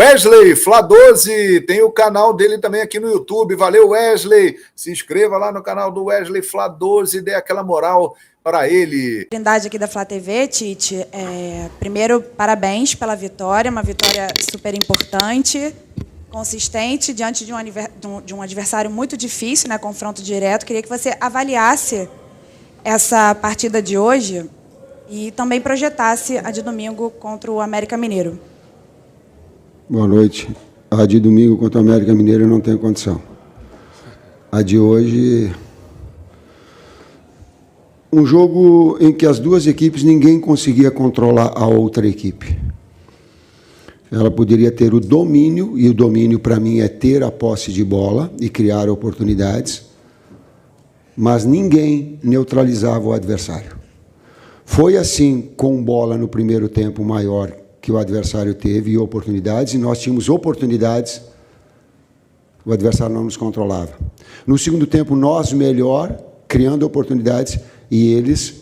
Wesley Fla12, tem o canal dele também aqui no YouTube. Valeu, Wesley. Se inscreva lá no canal do Wesley Fla12, dê aquela moral para ele. Trindade aqui da Flá TV, Tite. Primeiro, parabéns pela vitória, uma vitória super importante, consistente, diante de um adversário muito difícil, né, confronto direto. Queria que você avaliasse essa partida de hoje e também projetasse a de domingo contra o América Mineiro. Boa noite. A de domingo contra o América Mineiro eu não tenho condição. A de hoje, um jogo em que as duas equipes ninguém conseguia controlar a outra equipe. Ela poderia ter o domínio, e o domínio para mim é ter a posse de bola e criar oportunidades, mas ninguém neutralizava o adversário. Foi assim com bola no primeiro tempo maior que o adversário teve e oportunidades, e nós tínhamos oportunidades, o adversário não nos controlava. No segundo tempo, nós melhor, criando oportunidades, e eles,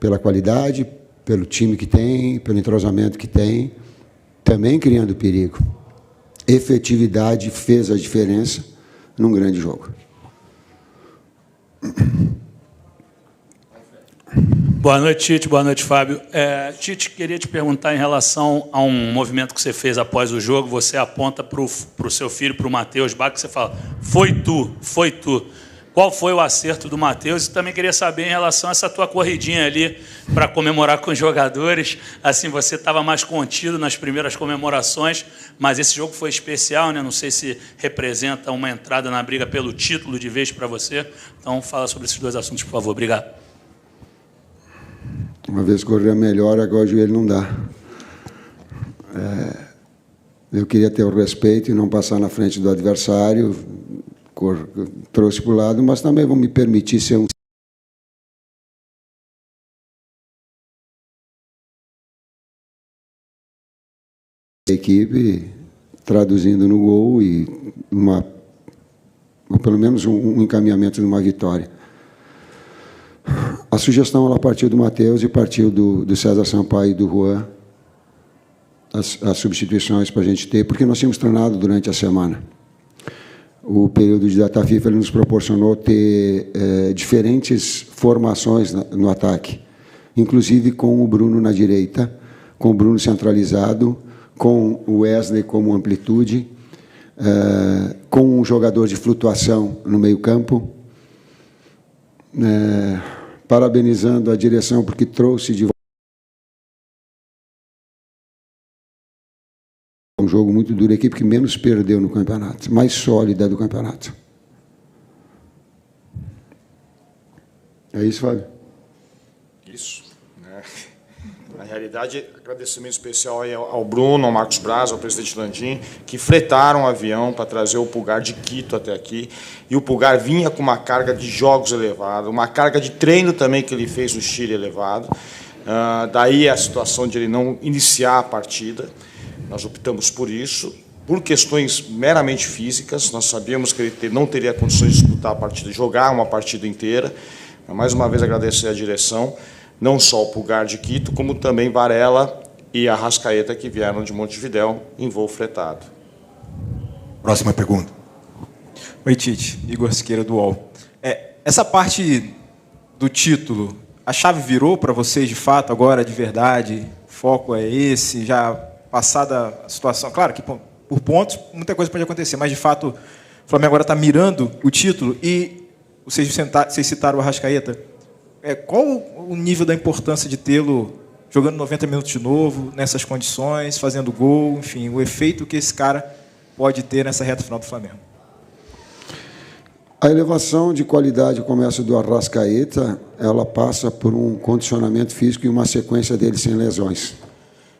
pela qualidade, pelo time que tem, pelo entrosamento que tem, também criando perigo. Efetividade fez a diferença num grande jogo. Boa noite, Tite. Boa noite, Fábio. Tite, queria te perguntar em relação a um movimento que você fez após o jogo. Você aponta para o seu filho, para o Matheus Bach, que você fala, foi tu, foi tu. Qual foi o acerto do Matheus? E também queria saber em relação a essa tua corridinha ali para comemorar com os jogadores. Assim, você estava mais contido nas primeiras comemorações, mas esse jogo foi especial, né? Não sei se representa uma entrada na briga pelo título de vez para você. Então, fala sobre esses dois assuntos, por favor. Obrigado. Uma vez correr melhor, agora o joelho não dá. Eu queria ter o respeito e não passar na frente do adversário, trouxe para o lado, mas também vou me permitir ser um equipe, traduzindo no gol e pelo menos um encaminhamento de uma vitória. A sugestão ela partiu do Matheus e partiu do César Sampaio e do Juan, as substituições para a gente ter, porque nós tínhamos treinado durante a semana. O período de data FIFA ele nos proporcionou ter diferentes formações no ataque, inclusive com o Bruno na direita, com o Bruno centralizado, com o Wesley como amplitude, com um jogador de flutuação no meio-campo, parabenizando a direção porque trouxe de volta um jogo muito duro, a equipe que menos perdeu no campeonato, mais sólida do campeonato. É isso, Fábio? Isso. Na realidade, agradecimento especial aí ao Bruno, ao Marcos Braz, ao presidente Landim, que fretaram o avião para trazer o Pulgar de Quito até aqui. E o Pulgar vinha com uma carga de jogos elevada, uma carga de treino também que ele fez no Chile elevado. Daí a situação de ele não iniciar a partida. Nós optamos por isso, por questões meramente físicas. Nós sabíamos que ele não teria condições de disputar a partida, jogar uma partida inteira. Mas, mais uma vez, agradecer à direção, não só o Pulgar de Quito, como também Varela e a Arrascaeta, que vieram de Montevidéu em voo fretado. Próxima pergunta. Oi, Tite. Igor Siqueira, do UOL. Essa parte do título, a chave virou para vocês, de fato, agora, de verdade? O foco é esse, já passada a situação? Claro que, por pontos, muita coisa pode acontecer, mas, de fato, o Flamengo agora está mirando o título e vocês citaram o Arrascaeta. Qual o nível da importância de tê-lo jogando 90 minutos de novo, nessas condições, fazendo gol, enfim, o efeito que esse cara pode ter nessa reta final do Flamengo? A elevação de qualidade começa do Arrascaeta, ela passa por um condicionamento físico e uma sequência dele sem lesões.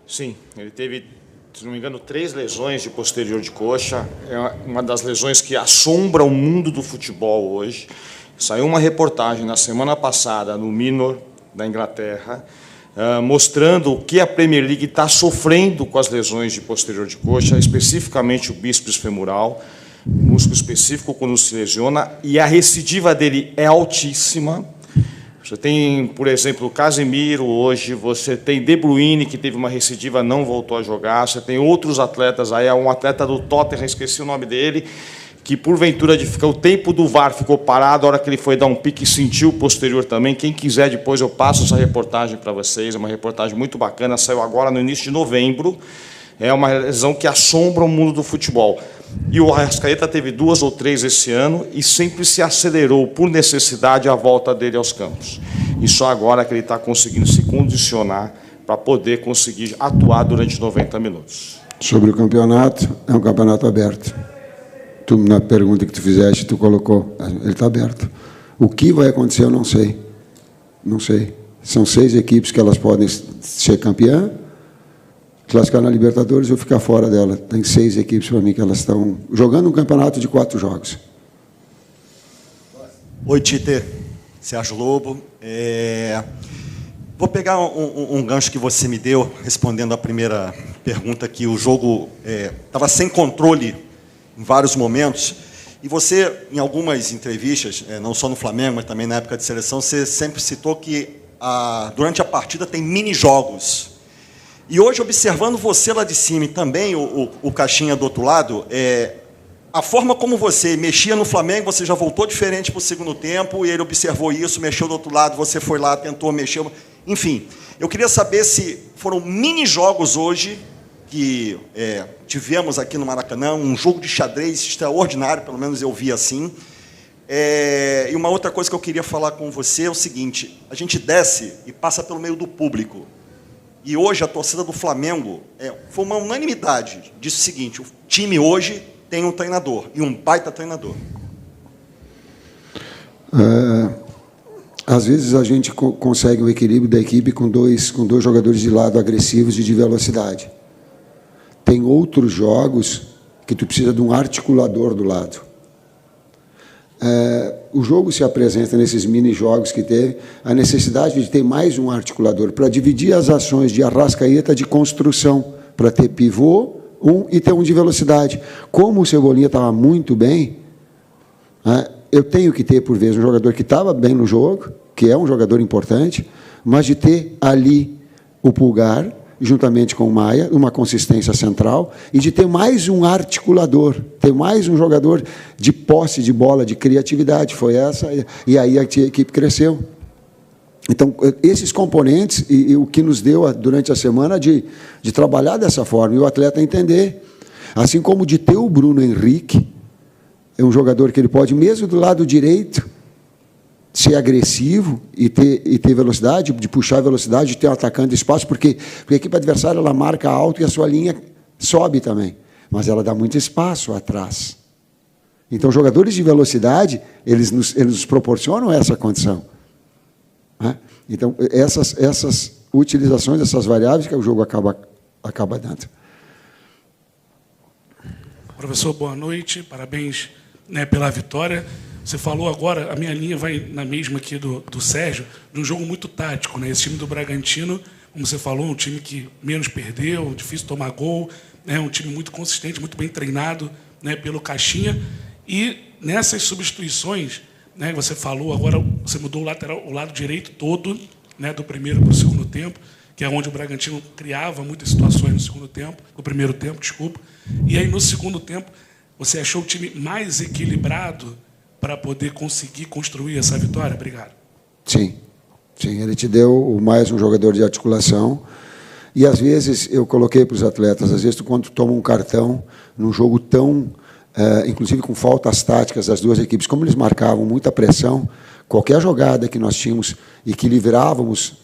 Sim, ele teve, se não me engano, 3 lesões de posterior de coxa. É uma das lesões que assombra o mundo do futebol hoje. Saiu uma reportagem na semana passada no Minor, da Inglaterra, mostrando o que a Premier League está sofrendo com as lesões de posterior de coxa, especificamente o bíceps femoral, músculo específico quando se lesiona, e a recidiva dele é altíssima. Você tem, por exemplo, o Casemiro hoje, você tem De Bruyne, que teve uma recidiva, não voltou a jogar, você tem outros atletas aí, um atleta do Tottenham, esqueci o nome dele, que porventura o tempo do VAR ficou parado, a hora que ele foi dar um pique sentiu o posterior também. Quem quiser, depois eu passo essa reportagem para vocês, é uma reportagem muito bacana, saiu agora no início de novembro, é uma lesão que assombra o mundo do futebol. E o Arrascaeta teve 2 ou 3 esse ano e sempre se acelerou, por necessidade, a volta dele aos campos. E só agora que ele está conseguindo se condicionar para poder conseguir atuar durante 90 minutos. Sobre o campeonato, é um campeonato aberto. Tu, na pergunta que tu fizeste, tu colocou, ele está aberto. O que vai acontecer, eu não sei. Não sei. São 6 equipes que elas podem ser campeã, classificar na Libertadores ou ficar fora dela. Tem 6 equipes para mim que elas estão jogando um campeonato de 4 jogos. Oi, Tite. Sérgio Lobo. Vou pegar um gancho que você me deu, respondendo a primeira pergunta, que o jogo estava sem controle em vários momentos. E você, em algumas entrevistas, não só no Flamengo, mas também na época de seleção, você sempre citou que durante a partida tem mini-jogos. E hoje, observando você lá de cima e também o Caixinha do outro lado, a forma como você mexia no Flamengo, você já voltou diferente para o segundo tempo, e ele observou isso, mexeu do outro lado, você foi lá, tentou mexer. Enfim, eu queria saber se foram mini-jogos hoje que tivemos aqui no Maracanã, um jogo de xadrez extraordinário, pelo menos eu vi assim. E uma outra coisa que eu queria falar com você é o seguinte: a gente desce e passa pelo meio do público. E hoje a torcida do Flamengo foi uma unanimidade. Disse o seguinte: o time hoje tem um treinador, e um baita treinador. Às vezes a gente consegue o equilíbrio da equipe com dois jogadores de lado agressivos e de velocidade. Tem outros jogos que tu precisa de um articulador do lado. O jogo se apresenta nesses mini-jogos que teve, a necessidade de ter mais um articulador para dividir as ações de Arrascaeta de construção, para ter pivô, e ter um de velocidade. Como o Cebolinha estava muito bem, eu tenho que ter, por vezes, um jogador que estava bem no jogo, que é um jogador importante, mas de ter ali o Pulgar, juntamente com o Maia, uma consistência central, e de ter mais um articulador, ter mais um jogador de posse de bola, de criatividade. Foi essa, e aí a equipe cresceu. Então, esses componentes, e o que nos deu durante a semana de trabalhar dessa forma, e o atleta entender, assim como de ter o Bruno Henrique, é um jogador que ele pode, mesmo do lado direito, ser agressivo e ter velocidade, de puxar a velocidade, de ter um atacante de espaço, porque a equipe adversária ela marca alto e a sua linha sobe também, mas ela dá muito espaço atrás. Então, jogadores de velocidade, eles nos proporcionam essa condição. Então, essas utilizações, essas variáveis que o jogo acaba dando. Professor, boa noite, parabéns, pela vitória. Você falou agora, a minha linha vai na mesma aqui do Sérgio, de um jogo muito tático. Esse time do Bragantino, como você falou, um time que menos perdeu, difícil tomar gol, um time muito consistente, muito bem treinado pelo Caixinha. E nessas substituições, você falou, agora você mudou o lado direito todo, do primeiro para o segundo tempo, que é onde o Bragantino criava muitas situações no segundo tempo, no primeiro tempo, desculpa. E aí, no segundo tempo, você achou o time mais equilibrado para poder conseguir construir essa vitória? Obrigado. Sim, ele te deu mais um jogador de articulação. E, às vezes, eu coloquei para os atletas, às vezes, quando tu toma um cartão num jogo tão, inclusive com faltas táticas das duas equipes, como eles marcavam muita pressão, qualquer jogada que nós tínhamos e que livrávamos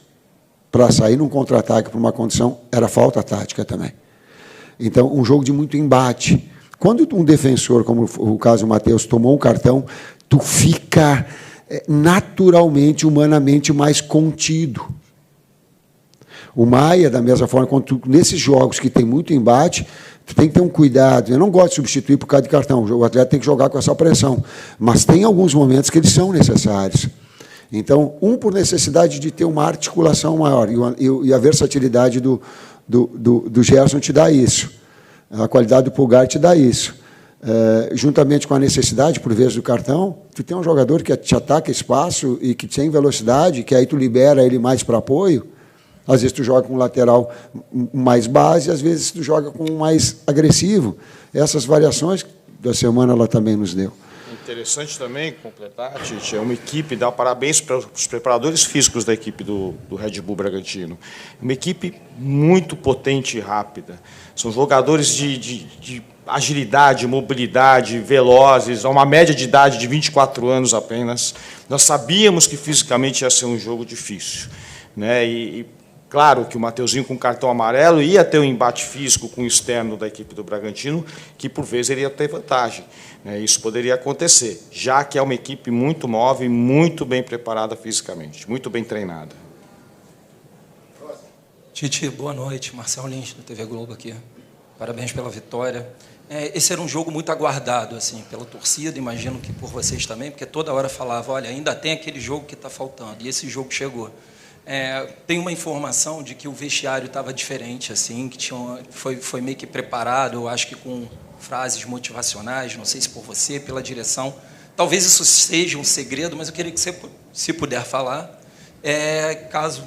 para sair num contra-ataque para uma condição, era falta tática também. Então, um jogo de muito embate. Quando um defensor, como o caso do Matheus, tomou um cartão, tu fica naturalmente, humanamente mais contido. O Maia, da mesma forma, nesses jogos que tem muito embate, tu tem que ter um cuidado. Eu não gosto de substituir por causa de cartão. O atleta tem que jogar com essa pressão. Mas tem alguns momentos que eles são necessários. Então, por necessidade de ter uma articulação maior. E a versatilidade do Gerson te dá isso. A qualidade do Pulgar te dá isso. juntamente com a necessidade, por vezes, do cartão, tu tem um jogador que te ataca espaço e que tem velocidade, que aí tu libera ele mais para apoio. Às vezes tu joga com um lateral mais base, às vezes tu joga com um mais agressivo. Essas variações da semana ela também nos deu. Interessante também completar, Tite, é uma equipe, dá parabéns para os preparadores físicos da equipe do Red Bull Bragantino. Uma equipe muito potente e rápida. São jogadores de agilidade, mobilidade, velozes, a uma média de idade de 24 anos apenas. Nós sabíamos que fisicamente ia ser um jogo difícil, né? E claro que o Mateuzinho com cartão amarelo ia ter um embate físico com o externo da equipe do Bragantino, que por vezes ele ia ter vantagem. Isso poderia acontecer, já que é uma equipe muito nova e muito bem preparada fisicamente, muito bem treinada. Tite, boa noite. Marcelo Lins, da TV Globo aqui. Parabéns pela vitória. Esse era um jogo muito aguardado, assim, pela torcida, imagino que por vocês também, porque toda hora falava, olha, ainda tem aquele jogo que está faltando, e esse jogo chegou. Tem uma informação de que o vestiário estava diferente, assim, que foi meio que preparado, eu acho que com frases motivacionais, não sei se por você, pela direção. Talvez isso seja um segredo, mas eu queria que você, se puder falar, caso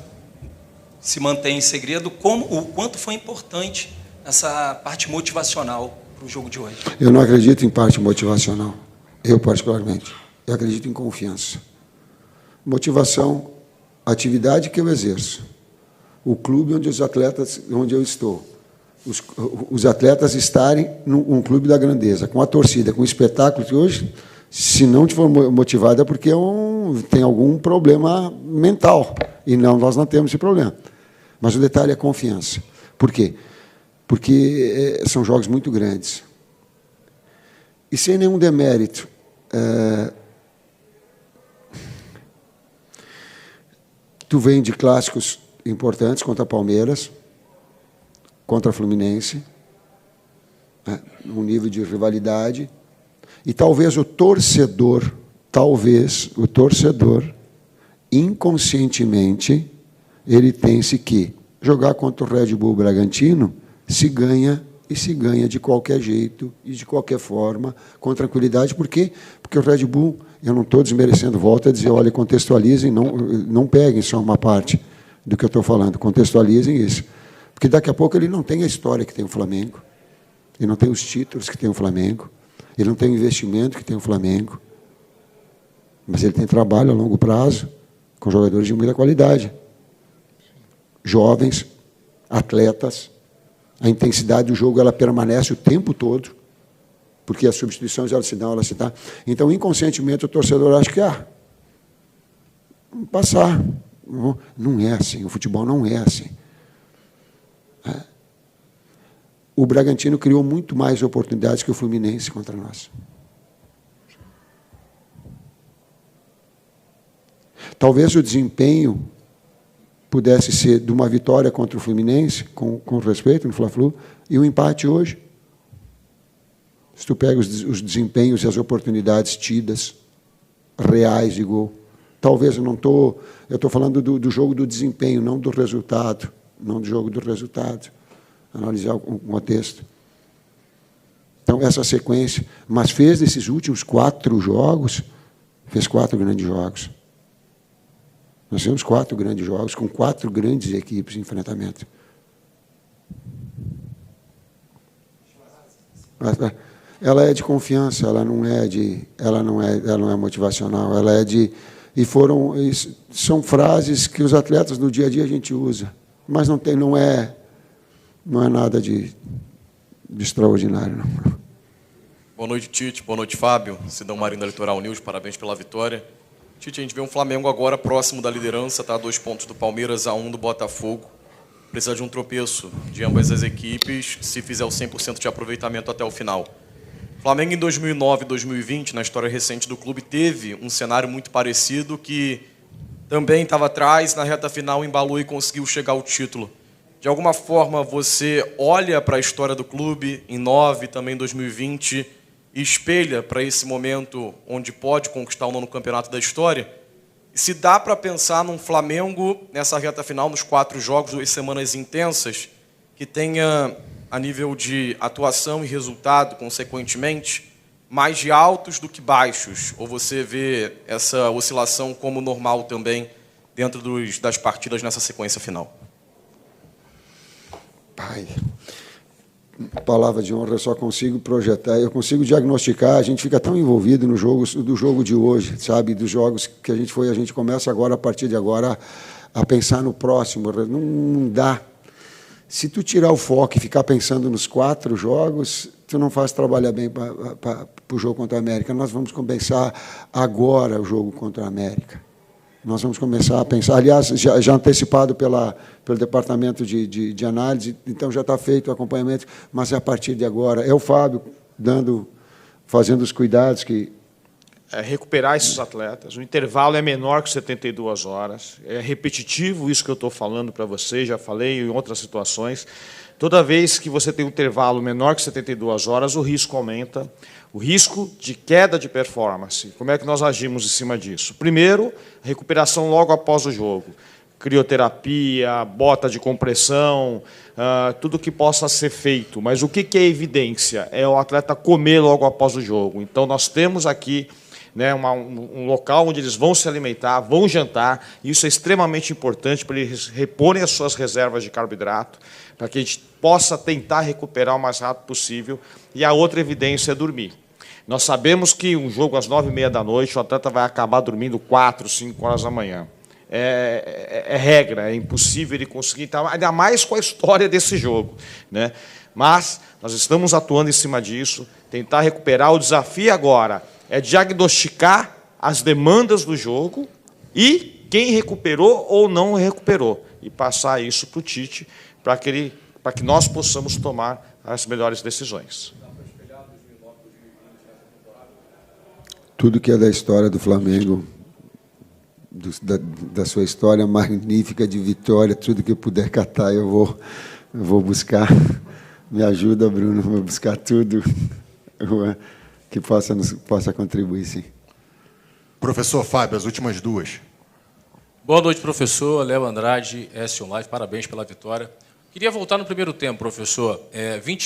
se mantenha em segredo, o quanto foi importante essa parte motivacional para o jogo de hoje. Eu não acredito em parte motivacional, eu particularmente. Eu acredito em confiança. Motivação, a atividade que eu exerço, o clube onde eu estou, os atletas estarem num clube da grandeza, com a torcida, com o espetáculo que hoje, se não te for motivado, é porque tem algum problema mental. E nós não temos esse problema. Mas o detalhe é a confiança. Por quê? Porque são jogos muito grandes. E sem nenhum demérito. Tu vem de clássicos importantes contra Palmeiras, contra Fluminense, um nível de rivalidade, e talvez o torcedor, inconscientemente, ele pense que jogar contra o Red Bull Bragantino se ganha de qualquer jeito e de qualquer forma, com tranquilidade. Por quê? Porque o Red Bull, eu não estou desmerecendo, volto a dizer, olha, contextualizem, não peguem só uma parte do que eu estou falando, contextualizem isso. Porque daqui a pouco ele não tem a história que tem o Flamengo, ele não tem os títulos que tem o Flamengo, ele não tem o investimento que tem o Flamengo, mas ele tem trabalho a longo prazo com jogadores de muita qualidade. Jovens, atletas, a intensidade do jogo ela permanece o tempo todo, porque as substituições elas se dão. Então, inconscientemente, o torcedor acha que vamos passar. Não é assim, o futebol não é assim. O Bragantino criou muito mais oportunidades que o Fluminense contra nós. Talvez o desempenho pudesse ser de uma vitória contra o Fluminense, com respeito no Fla-Flu, e um empate hoje. Se tu pega os desempenhos e as oportunidades tidas, reais de gol. Talvez eu estou falando do jogo do desempenho, não do resultado, não do jogo do resultado. Analisar o contexto. Então, essa sequência, mas fez desses últimos 4 jogos, fez 4 grandes jogos. Nós temos 4 grandes jogos, com 4 grandes equipes em enfrentamento. Ela é de confiança, ela não é motivacional, ela é de... São frases que os atletas no dia a dia a gente usa, mas não é nada de extraordinário, não. Boa noite, Tite. Boa noite, Fábio. Sidão Marinho da Litoral News, parabéns pela vitória. Tite, a gente vê um Flamengo agora próximo da liderança, está a 2 pontos do Palmeiras, a 1 do Botafogo. Precisa de um tropeço de ambas as equipes, se fizer o 100% de aproveitamento até o final. O Flamengo, em 2009 e 2020, na história recente do clube, teve um cenário muito parecido, que também estava atrás, na reta final embalou e conseguiu chegar ao título. De alguma forma, você olha para a história do clube, em 9, também em 2020, e espelha para esse momento onde pode conquistar o 9º campeonato da história? E se dá para pensar num Flamengo, nessa reta final, nos 4 jogos, 2 semanas intensas, que tenha a nível de atuação e resultado, consequentemente, mais de altos do que baixos? Ou você vê essa oscilação como normal também dentro das partidas nessa sequência final? Pai, palavra de honra, eu só consigo projetar, eu consigo diagnosticar, a gente fica tão envolvido no jogo, do jogo de hoje, sabe, dos jogos que a gente começa agora, a partir de agora, a pensar no próximo, não dá. Se tu tirar o foco e ficar pensando nos 4 jogos, tu não faz trabalhar bem para o jogo contra a América. Nós vamos começar agora o jogo contra a América. Nós vamos começar a pensar, aliás, já antecipado pelo departamento de análise, então já está feito o acompanhamento, mas é a partir de agora. É o Fábio fazendo os cuidados que... recuperar esses atletas. O intervalo é menor que 72 horas. É repetitivo isso que eu estou falando para você, já falei em outras situações. Toda vez que você tem um intervalo menor que 72 horas, o risco aumenta. O risco de queda de performance. Como é que nós agimos em cima disso? Primeiro, recuperação logo após o jogo. Crioterapia, bota de compressão, tudo que possa ser feito. Mas o que é evidência? É o atleta comer logo após o jogo. Então, nós temos aqui, né, um local onde eles vão se alimentar, vão jantar. Isso é extremamente importante para eles reporem as suas reservas de carboidrato, para que a gente possa tentar recuperar o mais rápido possível. E a outra evidência é dormir. Nós sabemos que um jogo às 9h30 da noite, o atleta vai acabar dormindo 4, 5 horas da manhã. É regra, é impossível ele conseguir, ainda mais com a história desse jogo, né? Mas nós estamos atuando em cima disso, tentar recuperar. O desafio agora é diagnosticar as demandas do jogo e quem recuperou ou não recuperou, e passar isso para o Tite, para que nós possamos tomar as melhores decisões. Tudo que é da história do Flamengo, da sua história magnífica de vitória, tudo que eu puder catar, eu vou buscar. Me ajuda, Bruno, vou buscar tudo que possa contribuir, sim. Professor Fábio, as últimas 2. Boa noite, professor. Léo Andrade, S1 Live, parabéns pela vitória. Queria voltar no primeiro tempo, professor.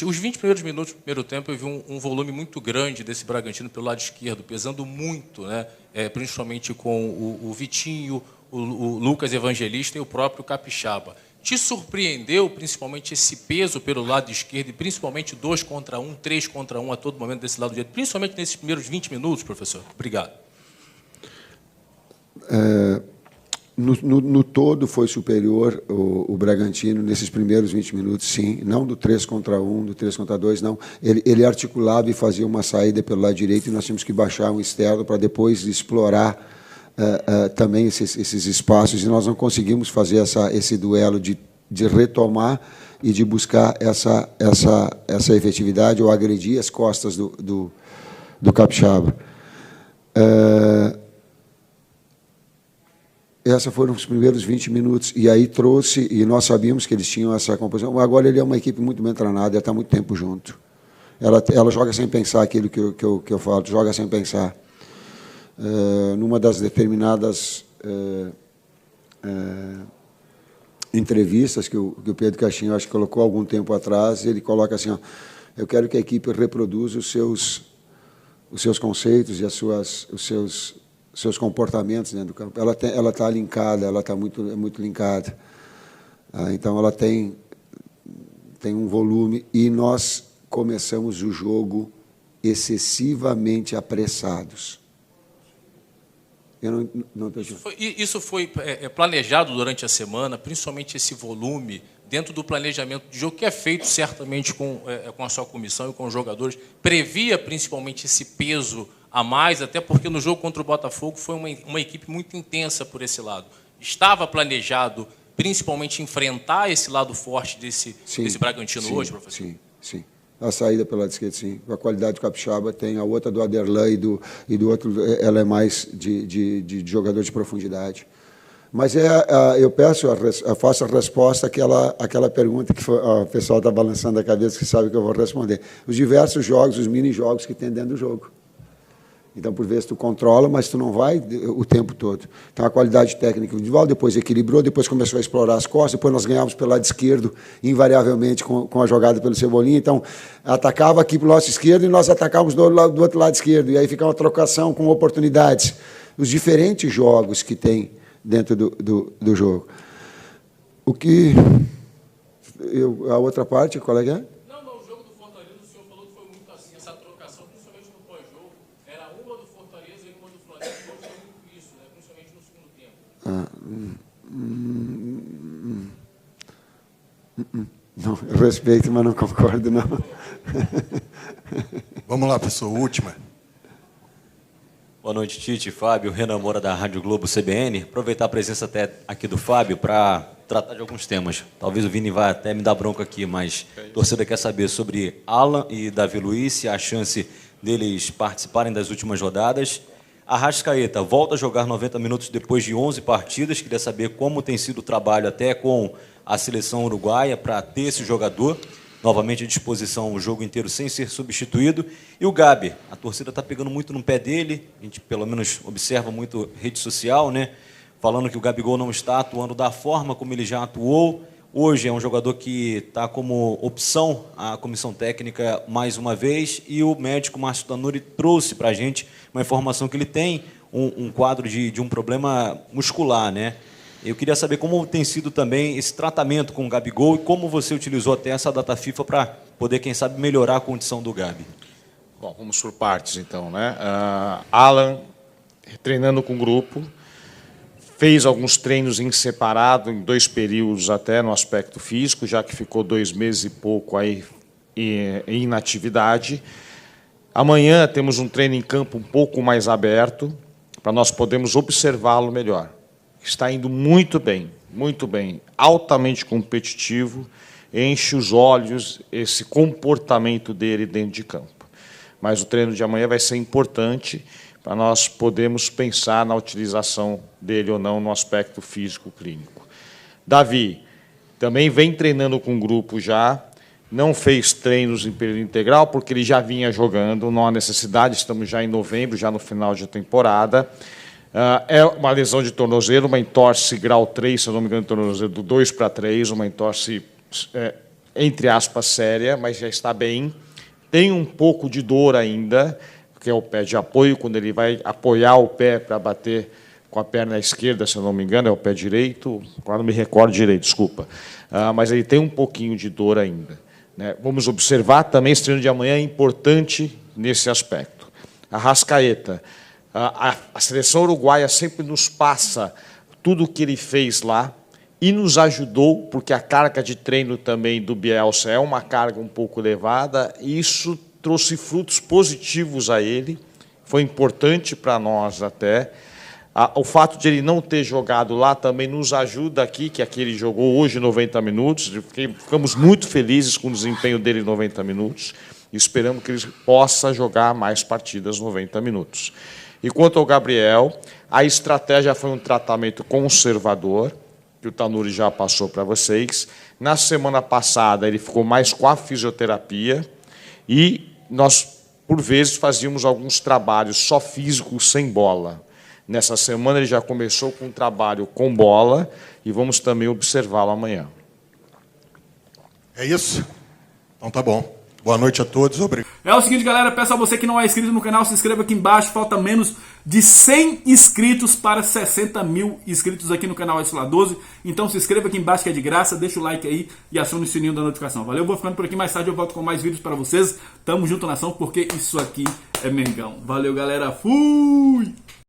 Os 20 primeiros minutos do primeiro tempo, eu vi um volume muito grande desse Bragantino pelo lado esquerdo, pesando muito, né? Principalmente com o Vitinho, o Lucas Evangelista e o próprio Capixaba. Te surpreendeu, principalmente, esse peso pelo lado esquerdo, e principalmente 2 contra 1, 3 contra 1 a todo momento desse lado direito, principalmente nesses primeiros 20 minutos, professor? Obrigado. No todo foi superior o Bragantino nesses primeiros 20 minutos, sim. Não do 3 contra 1, do 3 contra 2, não. Ele articulava e fazia uma saída pelo lado direito, e nós tínhamos que baixar um externo para depois explorar também esses espaços, e nós não conseguimos fazer esse duelo de retomar e de buscar essa efetividade ou agredir as costas do Capixaba. Esses foram os primeiros 20 minutos, e aí trouxe, e nós sabíamos que eles tinham essa composição. Agora ele é uma equipe muito bem treinada, ela está muito tempo junto. Ela joga sem pensar aquilo que eu falo, joga sem pensar. Numa das determinadas entrevistas que o Pedro Caixinha, acho que colocou algum tempo atrás, ele coloca assim, ó, eu quero que a equipe reproduza os seus conceitos e os seus comportamentos dentro do campo. Ela está linkada, ela está muito linkada. Então, ela tem um volume, e nós começamos o jogo excessivamente apressados. Isso foi planejado durante a semana, principalmente esse volume, dentro do planejamento de jogo, que é feito certamente com a sua comissão e com os jogadores, previa principalmente esse peso a mais, até porque no jogo contra o Botafogo foi uma equipe muito intensa por esse lado. Estava planejado, principalmente, enfrentar esse lado forte desse Bragantino hoje, professor? Sim. A saída pela esquerda, sim. A qualidade do Capixaba tem, a outra do Aderlan e do outro, ela é mais de jogador de profundidade. Mas eu faço a resposta àquela pergunta que o pessoal está balançando a cabeça, que sabe que eu vou responder. Os diversos jogos, os mini-jogos que tem dentro do jogo. Então, por vezes, tu controla, mas tu não vai o tempo todo. Então, a qualidade técnica individual, depois equilibrou, depois começou a explorar as costas, depois nós ganhávamos pelo lado esquerdo, invariavelmente, com a jogada pelo Cebolinha. Então, atacava aqui para o nosso esquerdo e nós atacávamos do outro lado esquerdo. E aí fica uma trocação com oportunidades. Os diferentes jogos que tem dentro do jogo. O que... a outra parte, qual é que é? Não, eu respeito, mas não concordo, não. Vamos lá, pessoal, última. Boa noite, Tite, Fábio, Renan Moura da Rádio Globo CBN. Aproveitar a presença até aqui do Fábio para tratar de alguns temas. Talvez o Vini vá até me dar bronca aqui, mas a torcida quer saber sobre Alan e Davi Luiz, se há chance deles participarem das últimas rodadas. Arrascaeta volta a jogar 90 minutos depois de 11 partidas. Queria saber como tem sido o trabalho até com a seleção uruguaia para ter esse jogador novamente à disposição o jogo inteiro sem ser substituído. E o Gabi, a torcida está pegando muito no pé dele, a gente pelo menos observa muito rede social, né? Falando que o Gabigol não está atuando da forma como ele já atuou. Hoje é um jogador que está como opção à comissão técnica mais uma vez, e o médico Márcio Tanuri trouxe para a gente uma informação que ele tem um quadro de um problema muscular, né? Eu queria saber como tem sido também esse tratamento com o Gabigol e como você utilizou até essa data FIFA para poder, quem sabe, melhorar a condição do Gabi. Bom, vamos por partes, então, né? Alan, treinando com o grupo, fez alguns treinos em separado, em 2 períodos até, no aspecto físico, já que ficou 2 meses e pouco aí em inatividade. Amanhã temos um treino em campo um pouco mais aberto, para nós podermos observá-lo melhor. Está indo muito bem, altamente competitivo, enche os olhos esse comportamento dele dentro de campo. Mas o treino de amanhã vai ser importante para nós podermos pensar na utilização dele ou não no aspecto físico clínico. Davi também vem treinando com o grupo já, não fez treinos em período integral, porque ele já vinha jogando, não há necessidade, estamos já em novembro, já no final de temporada. É uma lesão de tornozelo, uma entorse grau 3, se eu não me engano, tornozelo do 2 para 3, uma entorse, entre aspas, séria, mas já está bem. Tem um pouco de dor ainda, que é o pé de apoio, quando ele vai apoiar o pé para bater com a perna esquerda, se eu não me engano, é o pé direito, agora não me recordo direito, desculpa. Mas ele tem um pouquinho de dor ainda, né? Vamos observar também, esse treino de amanhã é importante nesse aspecto. Arrascaeta. A seleção uruguaia sempre nos passa tudo o que ele fez lá e nos ajudou, porque a carga de treino também do Bielsa é uma carga um pouco elevada, e isso trouxe frutos positivos a ele, foi importante para nós até. O fato de ele não ter jogado lá também nos ajuda aqui, que aqui ele jogou hoje 90 minutos, ficamos muito felizes com o desempenho dele em 90 minutos, e esperamos que ele possa jogar mais partidas 90 minutos. E quanto ao Gabriel, a estratégia foi um tratamento conservador, que o Tanuri já passou para vocês. Na semana passada, ele ficou mais com a fisioterapia e nós, por vezes, fazíamos alguns trabalhos só físicos sem bola. Nessa semana, ele já começou com um trabalho com bola e vamos também observá-lo amanhã. É isso? Então tá bom. Boa noite a todos, obrigado. É o seguinte, galera, peço a você que não é inscrito no canal, se inscreva aqui embaixo, falta menos de 100 inscritos para 60 mil inscritos aqui no canal SLA12, então se inscreva aqui embaixo que é de graça, deixa o like aí e acione o sininho da notificação. Valeu, vou ficando por aqui, mais tarde eu volto com mais vídeos para vocês, tamo junto nação, porque isso aqui é Mengão. Valeu, galera, fui!